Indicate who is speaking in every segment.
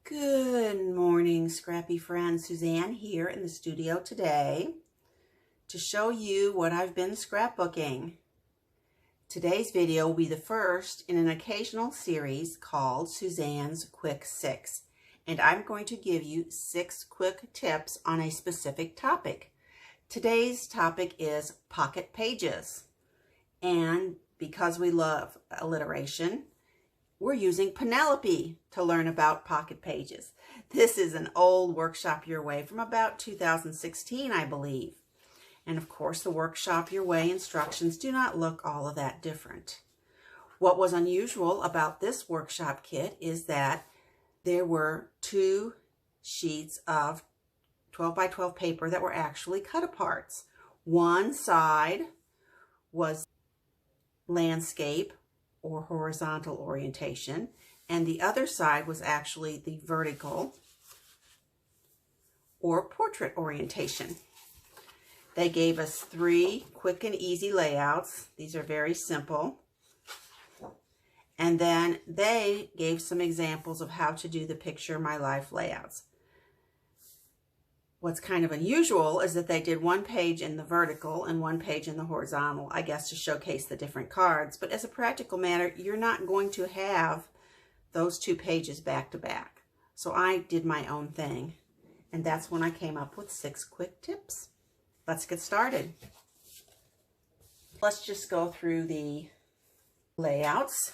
Speaker 1: Good morning, scrappy friend. Suzanne here in the studio today to show you what I've been scrapbooking. Today's video will be the first in an occasional series called Suzanne's Quick 6, and I'm going to give you 6 quick tips on a specific topic. Today's topic is pocket pages, and because we love alliteration, we're using Penelope to learn about pocket pages. This is an old Workshop Your Way from about 2016, I believe. And of course, the Workshop Your Way instructions do not look all of that different. What was unusual about this workshop kit is that there were 2 sheets of 12 by 12 paper that were actually cut aparts. One side was landscape or horizontal orientation, and the other side was actually the vertical or portrait orientation. They gave us 3 quick and easy layouts. These are very simple. And then they gave some examples of how to do the Picture My Life layouts. What's kind of unusual is that they did 1 page in the vertical and 1 page in the horizontal, I guess to showcase the different cards. But as a practical matter, you're not going to have those 2 pages back to back. So I did my own thing, and that's when I came up with 6 quick tips. Let's get started. Let's just go through the layouts.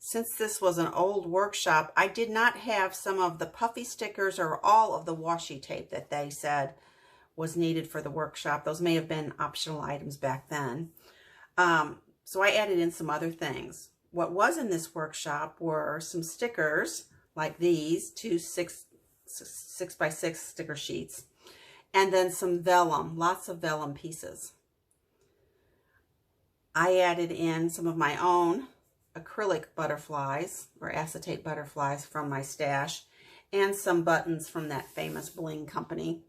Speaker 1: Since this was an old workshop, I did not have some of the puffy stickers or all of the washi tape that they said was needed for the workshop. Those may have been optional items back then. So I added in some other things. What was in this workshop were some stickers like these, 2 6 by 6 sticker sheets, and then some vellum, lots of vellum pieces. I added in some of my own acrylic butterflies or acetate butterflies from my stash, and some buttons from that famous bling company,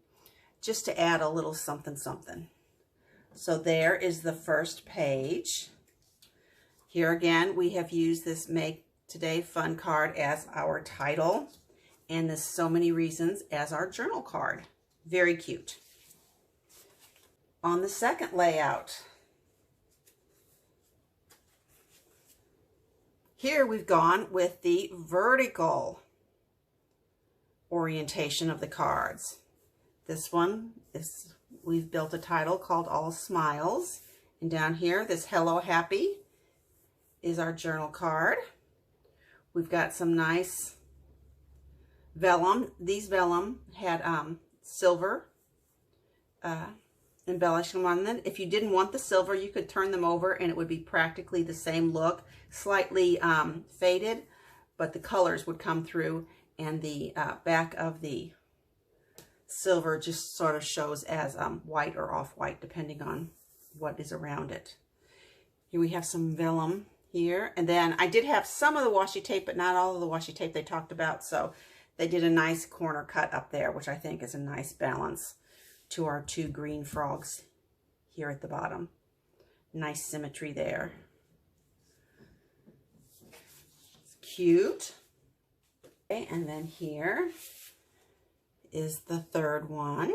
Speaker 1: just to add a little something something. So there is the first page. Here again, we have used this Make Today Fun card as our title, and this So Many Reasons as our journal card. Very cute. On the second layout, here we've gone with the vertical orientation of the cards. This one is, we've built a title called All Smiles. And down here, this Hello Happy is our journal card. We've got some nice vellum. These vellum had silver embellishment on them. If you didn't want the silver, you could turn them over and it would be practically the same look, slightly faded, but the colors would come through, and the back of the silver just sort of shows as white or off-white depending on what is around it. Here we have some vellum here, and then I did have some of the washi tape, but not all of the washi tape they talked about, so they did a nice corner cut up there, which I think is a nice balance to our 2 green frogs here at the bottom. Nice symmetry there. It's cute. Okay, and then here is the third one.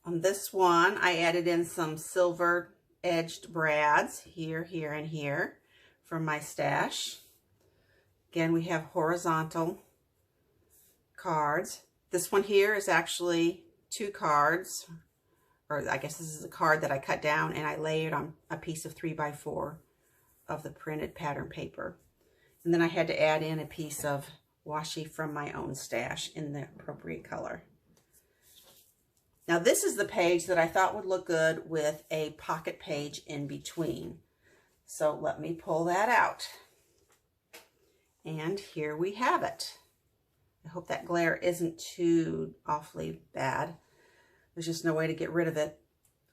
Speaker 1: On this one, I added in some silver edged brads here, here, and here from my stash. Again, we have horizontal cards. This one here is actually 2 cards, or I guess this is a card that I cut down and I layered on a piece of 3 by 4 of the printed pattern paper. And then I had to add in a piece of washi from my own stash in the appropriate color. Now this is the page that I thought would look good with a pocket page in between. So let me pull that out. And here we have it. I hope that glare isn't too awfully bad. There's just no way to get rid of it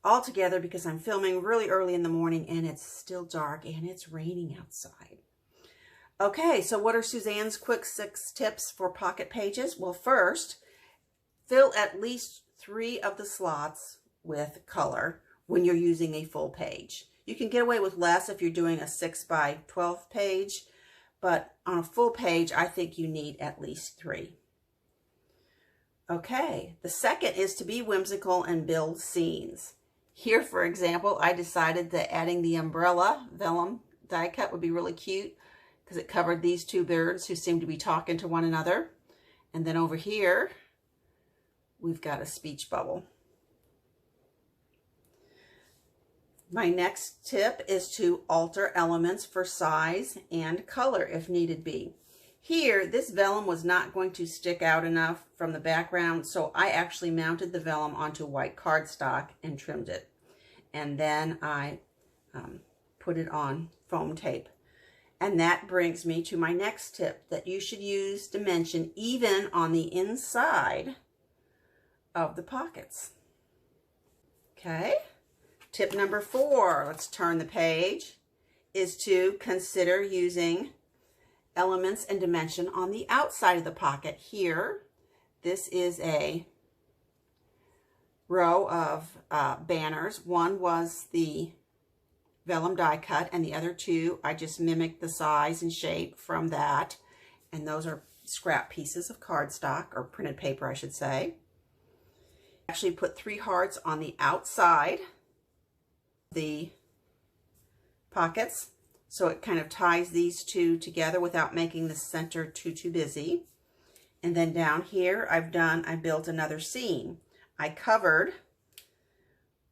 Speaker 1: altogether because I'm filming really early in the morning and it's still dark and it's raining outside. Okay, so what are Suzanne's quick 6 tips for pocket pages? Well, first, fill at least 3 of the slots with color when you're using a full page. You can get away with less if you're doing a 6 by 12 page, but on a full page, I think you need at least 3. Okay, the second is to be whimsical and build scenes. Here, for example, I decided that adding the umbrella vellum die cut would be really cute because it covered these 2 birds who seem to be talking to one another. And then over here, we've got a speech bubble. My next tip is to alter elements for size and color if needed be. Here, this vellum was not going to stick out enough from the background, so I actually mounted the vellum onto white cardstock and trimmed it. And then I put it on foam tape. And that brings me to my next tip, that you should use dimension even on the inside of the pockets. Okay? Tip number 4, let's turn the page, is to consider using elements and dimension on the outside of the pocket. Here, this is a row of banners. One was the vellum die cut, and the other 2, I just mimicked the size and shape from that. And those are scrap pieces of cardstock, or printed paper, I should say. Actually put 3 hearts on the outside the pockets, so it kind of ties these 2 together without making the center too busy. And then down here I built another scene. I covered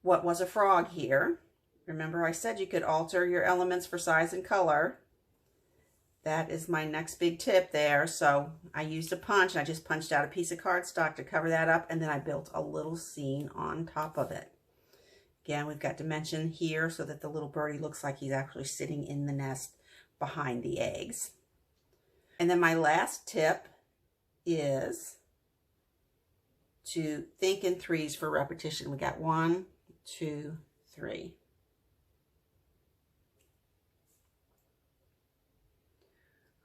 Speaker 1: what was a frog here. Remember I said you could alter your elements for size and color. That is my next big tip there. So I used a punch, and I just punched out a piece of cardstock to cover that up, and then I built a little scene on top of it. Again, we've got dimension here so that the little birdie looks like he's actually sitting in the nest behind the eggs. And then my last tip is to think in 3s for repetition. We got 1, 2, 3.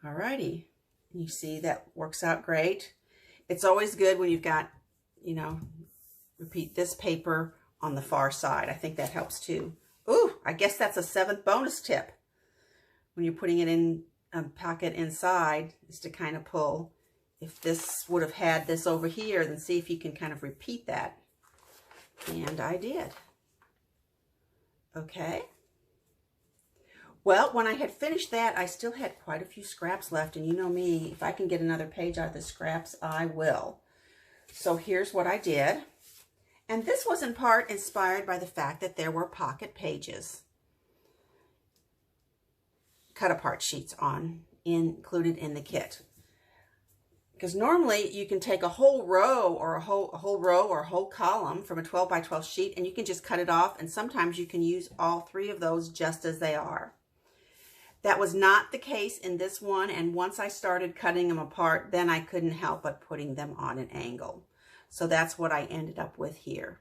Speaker 1: Alrighty, you see that works out great. It's always good when you've got, repeat this paper on the far side. I think that helps too. Ooh, I guess that's a 7th bonus tip. When you're putting it in a pocket inside, is to kind of pull. If this would have had this over here, then see if you can kind of repeat that. And I did. Okay. Well, when I had finished that, I still had quite a few scraps left. And you know me, if I can get another page out of the scraps, I will. So here's what I did. And this was in part inspired by the fact that there were pocket pages, cut-apart sheets included in the kit. Because normally you can take a whole row or a whole column from a 12 by 12 sheet, and you can just cut it off, and sometimes you can use all 3 of those just as they are. That was not the case in this one, and once I started cutting them apart, then I couldn't help but putting them on an angle. So that's what I ended up with here.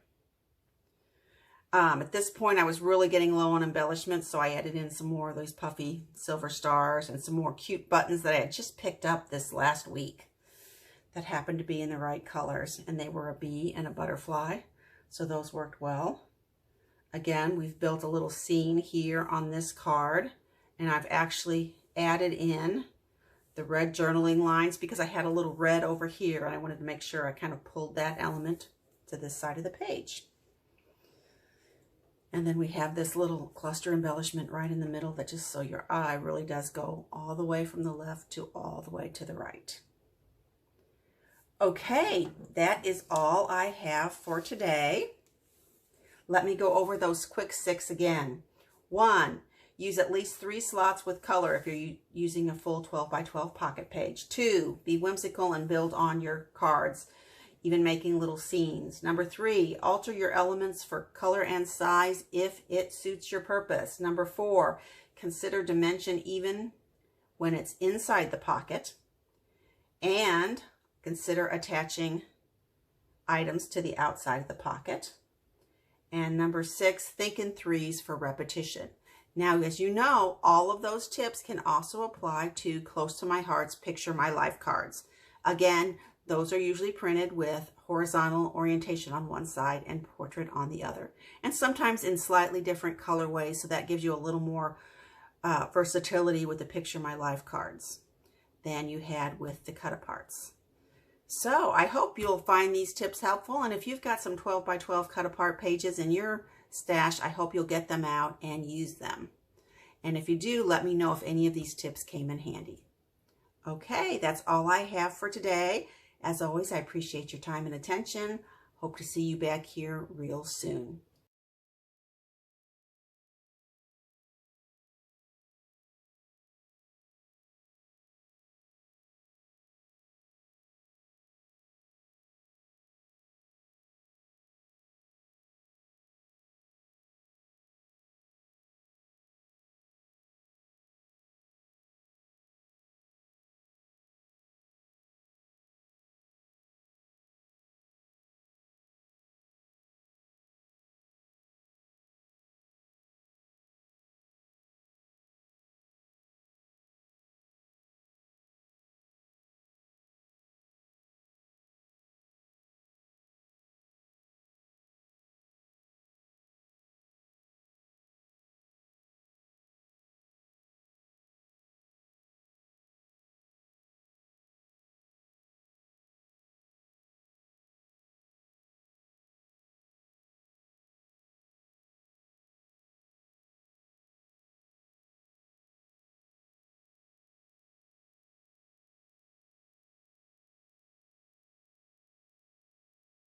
Speaker 1: At this point, I was really getting low on embellishments, so I added in some more of those puffy silver stars and some more cute buttons that I had just picked up this last week that happened to be in the right colors, and they were a bee and a butterfly, so those worked well. Again, we've built a little scene here on this card, and I've actually added in the red journaling lines because I had a little red over here, and I wanted to make sure I kind of pulled that element to this side of the page. And then we have this little cluster embellishment right in the middle that just so your eye really does go all the way from the left to all the way to the right. Okay, that is all I have for today. Let me go over those quick 6 again. 1, use at least 3 slots with color if you're using a full 12 by 12 pocket page. 2, be whimsical and build on your cards, even making little scenes. Number 3, alter your elements for color and size if it suits your purpose. Number 4, consider dimension even when it's inside the pocket. And consider attaching items to the outside of the pocket. And number 6, think in 3s for repetition. Now, as you know, all of those tips can also apply to Close to My Heart's Picture My Life cards. Again, those are usually printed with horizontal orientation on one side and portrait on the other. And sometimes in slightly different colorways, so that gives you a little more versatility with the Picture My Life cards than you had with the cut-aparts. So I hope you'll find these tips helpful, and if you've got some 12 by 12 cut-apart pages in your stash, I hope you'll get them out and use them. And if you do, let me know if any of these tips came in handy. Okay, that's all I have for today. As always, I appreciate your time and attention. Hope to see you back here real soon.